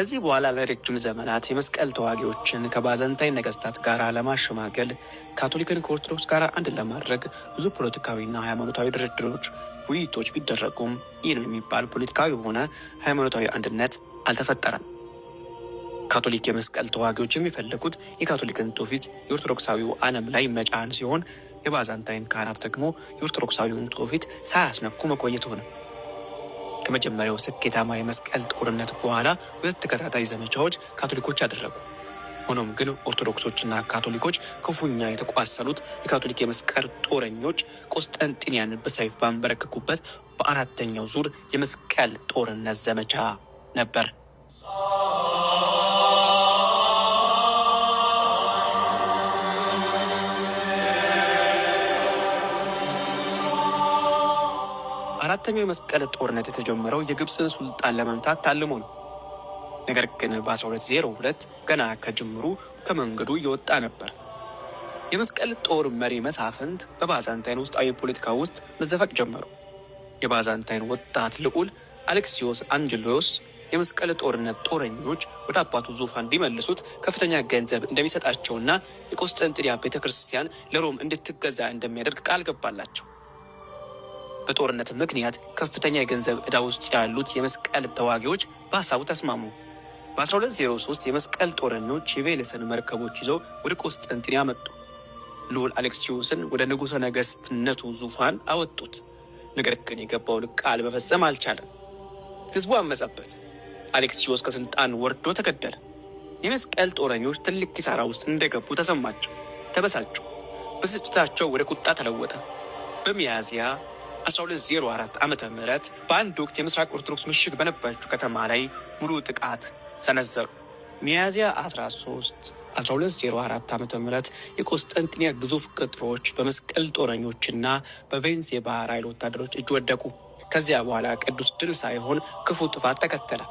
ከዚህ በኋላ ለረጅም ዘመናት የመስቀል ተዋጊዎችን ከባዛንታይን ነገስታት ጋር ለማሸማገል ካቶሊክን ከኦርቶዶክስ ጋር አንድ ለማድረግ ብዙ ፖለቲካዊና ሃይማኖታዊ ድርድሮች፣ ውይይቶች ቢደረጉም ይህ ነው የሚባል ፖለቲካዊ ሆነ ሃይማኖታዊ አንድነት አልተፈጠረም። ካቶሊክ የመስቀል ተዋጊዎች የሚፈልጉት የካቶሊክን ትውፊት የኦርቶዶክሳዊው ዓለም ላይ መጫን ሲሆን፣ የባዛንታይን ካህናት ደግሞ የኦርቶዶክሳዊውን ትውፊት ሳያስነኩ መቆየት ሆነ። ከመጀመሪያው ስኬታማ የመስቀል ጦርነት በኋላ 2 ተከታታይ ዘመቻዎች ካቶሊኮች አደረጉ። ሆኖም ግን ኦርቶዶክሶችና ካቶሊኮች ክፉኛ የተቋሰሉት የካቶሊክ የመስቀል ጦረኞች ቆስጠንጢንያን በሰይፍ ባንበረከኩበት በ4ኛው ዙር የመስቀል ጦርነት ዘመቻ ነበር። አራተኛው የመስቀል ጦርነት የተጀመረው የግብፅን ሱልጣን ለመምታት ታልሞ ነው። ነገር ግን በ1202 ገና ከጅምሩ ከመንገዱ እየወጣ ነበር። የመስቀል ጦር መሪ መሳፍንት በባዛንታይን ውስጣዊ ፖለቲካ ውስጥ መዘፈቅ ጀመሩ። የባዛንታይን ወጣት ልዑል አሌክሲዮስ አንጀሎስ የመስቀል ጦርነት ጦረኞች ወደ አባቱ ዙፋን እንዲመልሱት ከፍተኛ ገንዘብ እንደሚሰጣቸውና የቆስጠንጢንያ ቤተክርስቲያን ለሮም እንድትገዛ እንደሚያደርግ ቃል ገባላቸው። በጦርነት ምክንያት ከፍተኛ የገንዘብ ዕዳ ውስጥ ያሉት የመስቀል ተዋጊዎች በሐሳቡ ተስማሙ። በ1203 የመስቀል ጦረኞች የቬለስን መርከቦች ይዘው ወደ ቆስጠንጢንያ መጡ። ልዑል አሌክሲዮስን ወደ ንጉሠ ነገሥትነቱ ዙፋን አወጡት። ነገር ግን የገባውን ቃል መፈጸም አልቻለም። ሕዝቡ አመጸበት። አሌክሲዮስ ከስልጣን ወርዶ ተገደለ። የመስቀል ጦረኞች ትልቅ ኪሳራ ውስጥ እንደገቡ ተሰማቸው። ተበሳጩ። ብስጭታቸው ወደ ቁጣ ተለወጠ። በሚያዝያ 1204 ዓመተ ምህረት በአንድ ወቅት የምስራቅ ኦርቶዶክስ ምሽግ በነበረችው ከተማ ላይ ሙሉ ጥቃት ሰነዘሩ። ሚያዝያ 13 1204 ዓመተ ምህረት የቆስጠንጢንያ ግዙፍ ቅጥሮች በመስቀል ጦረኞችና በቬንስ የባህር ኃይል ወታደሮች እጅ ወደቁ። ከዚያ በኋላ ቅዱስ ድል ሳይሆን ክፉ ጥፋት ተከተለ።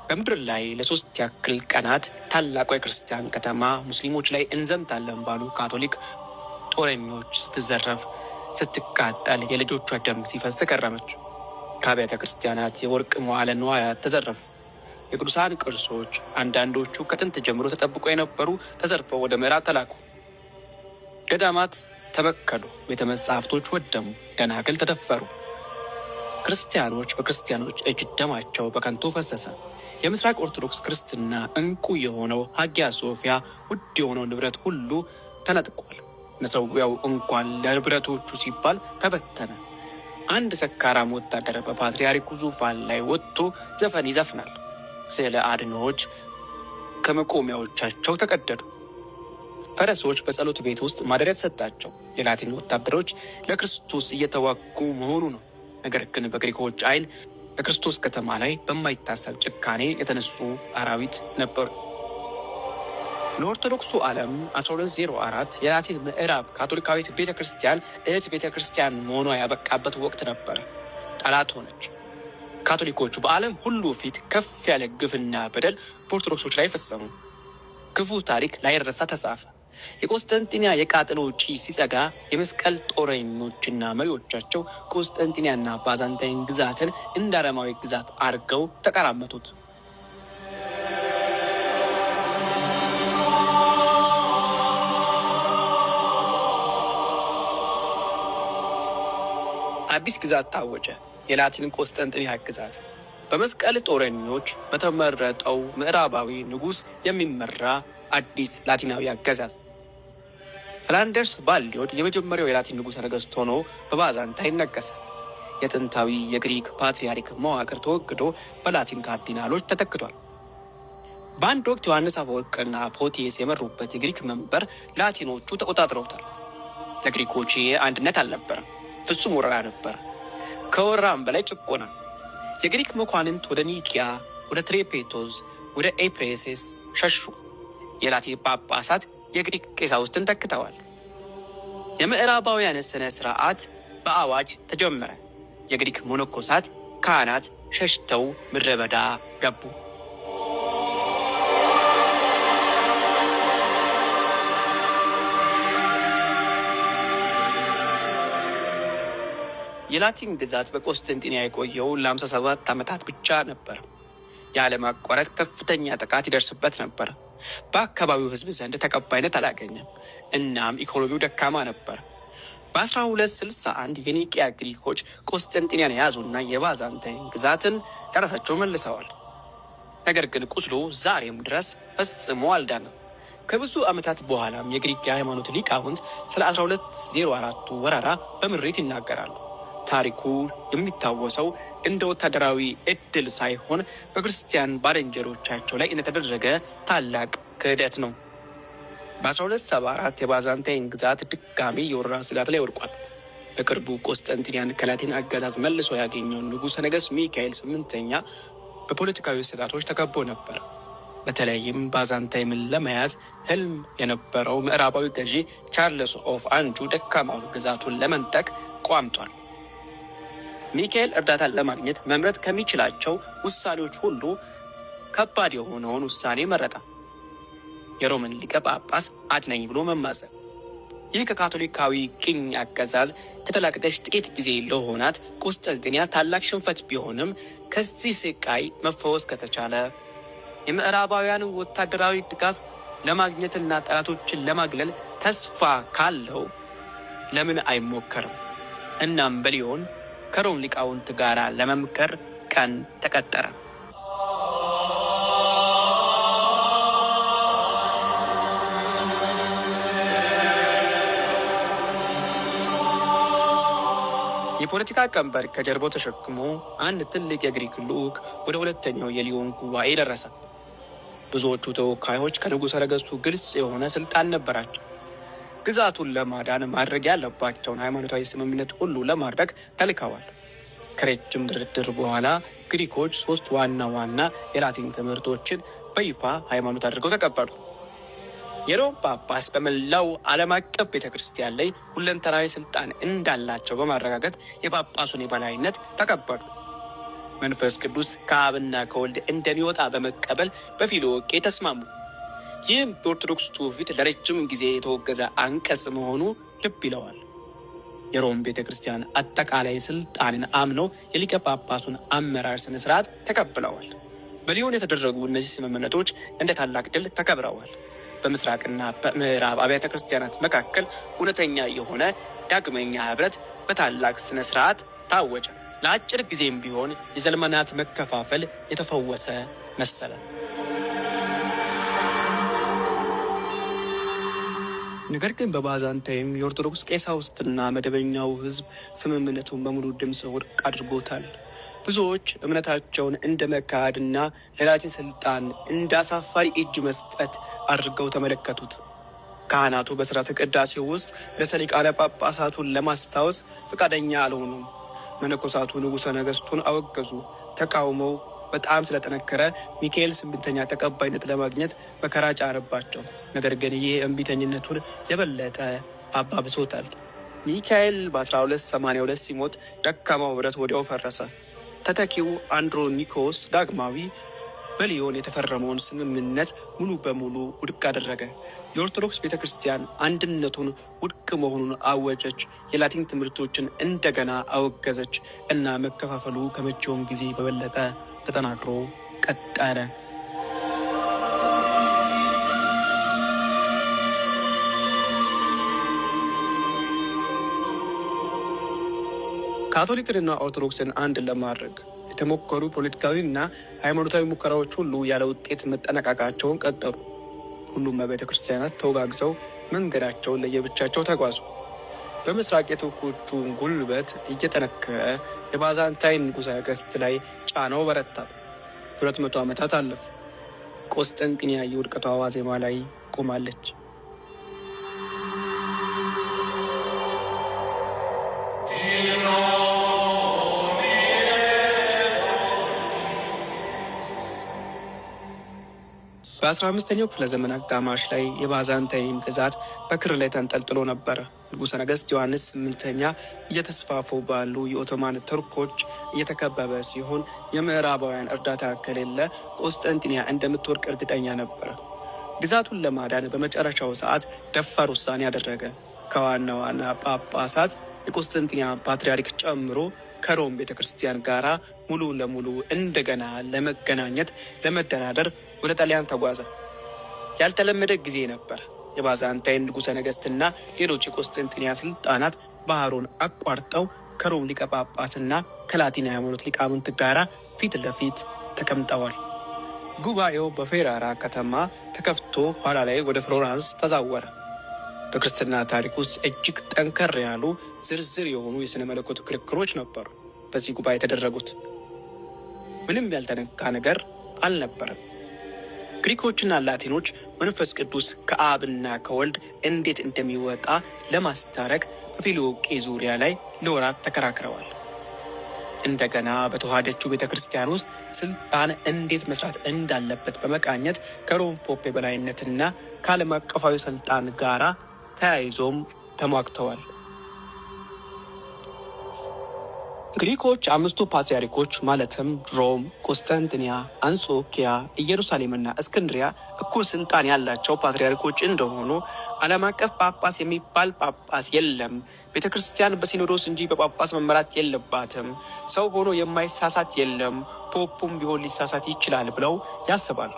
በምድር ላይ ለ3 ያክል ቀናት ታላቋ የክርስቲያን ከተማ ሙስሊሞች ላይ እንዘምታለን ባሉ ካቶሊክ ጦረኞች ስትዘረፍ ስትቃጠል የልጆቿ ደም ሲፈስ ከረመች። ከአብያተ ክርስቲያናት የወርቅ መዋዕለ ንዋያት ተዘረፉ። የቅዱሳን ቅርሶች አንዳንዶቹ ከጥንት ጀምሮ ተጠብቆ የነበሩ ተዘርፈው ወደ ምዕራብ ተላኩ። ገዳማት ተበከሉ። ቤተ መጻሕፍቶች ወደሙ። ደናግል ተደፈሩ። ክርስቲያኖች በክርስቲያኖች እጅ ደማቸው በከንቱ ፈሰሰ። የምስራቅ ኦርቶዶክስ ክርስትና እንቁ የሆነው ሀጊያ ሶፊያ ውድ የሆነው ንብረት ሁሉ ተነጥቋል። መሠዊያው እንኳን ለንብረቶቹ ሲባል ተበተነ። አንድ ሰካራም ወታደር በፓትርያርኩ ዙፋን ላይ ወጥቶ ዘፈን ይዘፍናል። ስዕለ አድኖዎች ከመቆሚያዎቻቸው ተቀደዱ። ፈረሶች በጸሎት ቤት ውስጥ ማደሪያ ተሰጣቸው። የላቲን ወታደሮች ለክርስቶስ እየተዋጉ መሆኑ ነው። ነገር ግን በግሪኮች ዓይን በክርስቶስ ከተማ ላይ በማይታሰብ ጭካኔ የተነሱ አራዊት ነበሩ። ለኦርቶዶክሱ ዓለም 1204 የላቲን ምዕራብ ካቶሊካዊት ቤተ ክርስቲያን እህት ቤተ ክርስቲያን መሆኗ ያበቃበት ወቅት ነበረ። ጠላት ሆነች። ካቶሊኮቹ በዓለም ሁሉ ፊት ከፍ ያለ ግፍና በደል በኦርቶዶክሶች ላይ ፈጸሙ። ክፉ ታሪክ ላይረሳ ተጻፈ። የቆስጠንጢንያ የቃጠሎ ጭስ ሲጸጋ የመስቀል ጦረኞችና መሪዎቻቸው ቆስጠንጢንያና ባዛንታይን ግዛትን እንደ አረማዊ ግዛት አድርገው ተቀራመቱት። አዲስ ግዛት ታወጀ። የላቲን ቆስጠንጢንያ ግዛት በመስቀል ጦረኞች በተመረጠው ምዕራባዊ ንጉሥ የሚመራ አዲስ ላቲናዊ አገዛዝ። ፍላንደርስ ባልዲዮድ የመጀመሪያው የላቲን ንጉሠ ነገሥት ሆኖ በባዛንታይን ነገሰ። የጥንታዊ የግሪክ ፓትርያርክ መዋቅር ተወግዶ በላቲን ካርዲናሎች ተተክቷል። በአንድ ወቅት ዮሐንስ አፈወርቅና ፎቲየስ የመሩበት የግሪክ መንበር ላቲኖቹ ተቆጣጥረውታል። ለግሪኮች አንድነት አልነበረም፣ ፍጹም ወረራ ነበር። ከወረራም በላይ ጭቆና። የግሪክ መኳንንት ወደ ኒቂያ፣ ወደ ትሬፔቶስ፣ ወደ ኤፕሬሴስ ሸሹ። የላቲን ጳጳሳት የግሪክ ቀሳውስትን ተክተዋል። የምዕራባውያን ስነ ስርዓት በአዋጅ ተጀመረ። የግሪክ መነኮሳት ካህናት ሸሽተው ምድረ በዳ ገቡ። የላቲን ግዛት በቆስጠንጢንያ የቆየው ለ57 ዓመታት ብቻ ነበር። ያለማቋረጥ ከፍተኛ ጥቃት ይደርስበት ነበር። በአካባቢው ሕዝብ ዘንድ ተቀባይነት አላገኘም። እናም ኢኮኖሚው ደካማ ነበር። በ1261 የኒቅያ ግሪኮች ቆስጠንጢንያን የያዙና የባዛንታይን ግዛትን ለራሳቸው መልሰዋል። ነገር ግን ቁስሉ ዛሬም ድረስ ፈጽሞ አልዳነም። ከብዙ ዓመታት በኋላም የግሪክ የሃይማኖት ሊቃውንት ስለ 1204ቱ ወረራ በምሬት ይናገራሉ። ታሪኩ የሚታወሰው እንደ ወታደራዊ ዕድል ሳይሆን በክርስቲያን ባልንጀሮቻቸው ላይ እንደተደረገ ታላቅ ክህደት ነው። በ1274 የባዛንታይን ግዛት ድጋሚ የወረራ ስጋት ላይ ወድቋል። በቅርቡ ቆስጠንጢንያን ከላቲን አገዛዝ መልሶ ያገኘውን ንጉሠ ነገሥት ሚካኤል ስምንተኛ በፖለቲካዊ ስጋቶች ተከቦ ነበር። በተለይም ባዛንታይምን ለመያዝ ህልም የነበረው ምዕራባዊ ገዢ ቻርልስ ኦፍ አንጁ ደካማውን ግዛቱን ለመንጠቅ ቋምጧል። ሚካኤል እርዳታን ለማግኘት መምረጥ ከሚችላቸው ውሳኔዎች ሁሉ ከባድ የሆነውን ውሳኔ መረጠ። የሮምን ሊቀ ጳጳስ አድነኝ ብሎ መማፀን። ይህ ከካቶሊካዊ ቅኝ አገዛዝ ከተላቀቀች ጥቂት ጊዜ ለሆናት ቆስጠንጢንያ ታላቅ ሽንፈት ቢሆንም ከዚህ ስቃይ መፈወስ ከተቻለ የምዕራባውያን ወታደራዊ ድጋፍ ለማግኘትና ጠላቶችን ለማግለል ተስፋ ካለው ለምን አይሞከርም? እናም በሊዮን ከሮም ሊቃውንት ጋር ለመምከር ቀን ተቀጠረ። የፖለቲካ ቀንበር ከጀርባው ተሸክሞ አንድ ትልቅ የግሪክ ልዑክ ወደ ሁለተኛው የሊዮን ጉባኤ ደረሰ። ብዙዎቹ ተወካዮች ከንጉሠ ነገሥቱ ግልጽ የሆነ ስልጣን ነበራቸው። ግዛቱን ለማዳን ማድረግ ያለባቸውን ሃይማኖታዊ ስምምነት ሁሉ ለማድረግ ተልከዋል። ከረጅም ድርድር በኋላ ግሪኮች 3 ዋና ዋና የላቲን ትምህርቶችን በይፋ ሃይማኖት አድርገው ተቀበሉ። የሮም ጳጳስ በመላው ዓለም አቀፍ ቤተ ክርስቲያን ላይ ሁለንተናዊ ስልጣን እንዳላቸው በማረጋገጥ የጳጳሱን የበላይነት ተቀበሉ። መንፈስ ቅዱስ ከአብና ከወልድ እንደሚወጣ በመቀበል በፊልዎቄ ተስማሙ። ይህም በኦርቶዶክስ ትውፊት ለረጅም ጊዜ የተወገዘ አንቀጽ መሆኑ ልብ ይለዋል። የሮም ቤተ ክርስቲያን አጠቃላይ ስልጣንን አምነው የሊቀ ጳጳሱን አመራር ስነ ስርዓት ተቀብለዋል። በሊዮን የተደረጉ እነዚህ ስምምነቶች እንደ ታላቅ ድል ተከብረዋል። በምስራቅና በምዕራብ አብያተ ክርስቲያናት መካከል እውነተኛ የሆነ ዳግመኛ ህብረት በታላቅ ስነ ስርዓት ታወጀ። ለአጭር ጊዜም ቢሆን የዘመናት መከፋፈል የተፈወሰ መሰለ። ነገር ግን በባዛንታይም የኦርቶዶክስ ቀሳውስትና መደበኛው ህዝብ ስምምነቱን በሙሉ ድምፅ ውድቅ አድርጎታል። ብዙዎች እምነታቸውን እንደ መካድና ለላቲን ስልጣን እንደ አሳፋሪ እጅ መስጠት አድርገው ተመለከቱት። ካህናቱ በሥርዓተ ቅዳሴው ውስጥ ርዕሰ ሊቃነ ጳጳሳቱን ለማስታወስ ፈቃደኛ አልሆኑም። መነኮሳቱ ንጉሠ ነገሥቱን አወገዙ። ተቃውሞው በጣም ስለጠነከረ ሚካኤል ስምንተኛ ተቀባይነት ለማግኘት መከራ ጫረባቸው። ነገር ግን ይህ እምቢተኝነቱን የበለጠ አባብሶታል። ሚካኤል በ1282 ሲሞት ደካማው ህብረት ወዲያው ፈረሰ። ተተኪው አንድሮኒኮስ ዳግማዊ በሊዮን የተፈረመውን ስምምነት ሙሉ በሙሉ ውድቅ አደረገ። የኦርቶዶክስ ቤተ ክርስቲያን አንድነቱን ውድቅ መሆኑን አወጀች። የላቲን ትምህርቶችን እንደገና አወገዘች እና መከፋፈሉ ከመቼውም ጊዜ በበለጠ ተጠናክሮ ቀጠለ። ካቶሊክንና ኦርቶዶክስን አንድ ለማድረግ የተሞከሩ ፖለቲካዊና ሃይማኖታዊ ሙከራዎች ሁሉ ያለ ውጤት መጠናቀቃቸውን ቀጠሉ። ሁሉም በቤተ ክርስቲያናት ተወጋግዘው መንገዳቸውን ለየብቻቸው ተጓዙ። በምስራቅ የቱርኮቹ ጉልበት እየጠነከረ የባዛንታይን ንጉሠ ነገሥት ላይ ጫናው በረታ። 200 ዓመታት አለፉ። ቆስጠንጢንያ የውድቀቷ ዋዜማ ላይ ቆማለች። በ15ኛው ክፍለ ዘመን አጋማሽ ላይ የባዛንታይን ግዛት በክር ላይ ተንጠልጥሎ ነበረ። ንጉሠ ነገሥት ዮሐንስ ስምንተኛ እየተስፋፉ ባሉ የኦቶማን ተርኮች እየተከበበ ሲሆን የምዕራባውያን እርዳታ ከሌለ ቆስጠንጢንያ እንደምትወድቅ እርግጠኛ ነበረ። ግዛቱን ለማዳን በመጨረሻው ሰዓት ደፋር ውሳኔ ያደረገ። ከዋና ዋና ጳጳሳት የቆስጠንጢንያ ፓትርያርክ ጨምሮ ከሮም ቤተ ክርስቲያን ጋር ሙሉ ለሙሉ እንደገና ለመገናኘት ለመደራደር ወደ ጣሊያን ተጓዘ። ያልተለመደ ጊዜ ነበር። የባዛንታይን ንጉሠ ነገሥትና ሌሎች የቆስጠንጢንያ ስልጣናት ባህሩን አቋርጠው ከሮም ሊቀ ጳጳስና ከላቲን ሃይማኖት ሊቃውንት ጋር ፊት ለፊት ተቀምጠዋል። ጉባኤው በፌራራ ከተማ ተከፍቶ ኋላ ላይ ወደ ፍሎራንስ ተዛወረ። በክርስትና ታሪክ ውስጥ እጅግ ጠንከር ያሉ ዝርዝር የሆኑ የሥነ መለኮት ክርክሮች ነበሩ በዚህ ጉባኤ የተደረጉት። ምንም ያልተነካ ነገር አልነበረም። ግሪኮችና ላቲኖች መንፈስ ቅዱስ ከአብና ከወልድ እንዴት እንደሚወጣ ለማስታረቅ በፊልዮቄ ዙሪያ ላይ ለወራት ተከራክረዋል። እንደገና በተዋሃደችው ቤተ ክርስቲያን ውስጥ ስልጣን እንዴት መስራት እንዳለበት በመቃኘት ከሮም ፖፕ የበላይነትና ከዓለም አቀፋዊ ስልጣን ጋር ተያይዞም ተሟግተዋል። ግሪኮች አምስቱ ፓትርያርኮች ማለትም ሮም፣ ቆስጠንጢንያ፣ አንጾኪያ፣ ኢየሩሳሌምና እስክንድሪያ እኩል ስልጣን ያላቸው ፓትርያርኮች እንደሆኑ ዓለም አቀፍ ጳጳስ የሚባል ጳጳስ የለም፣ ቤተ ክርስቲያን በሲኖዶስ እንጂ በጳጳስ መመራት የለባትም፣ ሰው ሆኖ የማይሳሳት የለም፣ ፖፑም ቢሆን ሊሳሳት ይችላል ብለው ያስባሉ።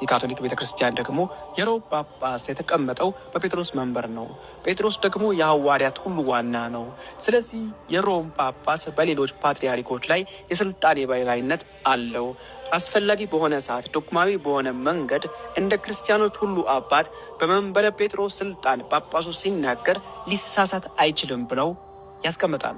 የካቶሊክ ቤተ ክርስቲያን ደግሞ የሮም ጳጳስ የተቀመጠው በጴጥሮስ መንበር ነው። ጴጥሮስ ደግሞ የሐዋርያት ሁሉ ዋና ነው። ስለዚህ የሮም ጳጳስ በሌሎች ፓትርያርኮች ላይ የስልጣን የበላይነት አለው። አስፈላጊ በሆነ ሰዓት ዶግማዊ በሆነ መንገድ እንደ ክርስቲያኖች ሁሉ አባት በመንበረ ጴጥሮስ ስልጣን ጳጳሱ ሲናገር ሊሳሳት አይችልም ብለው ያስቀምጣሉ።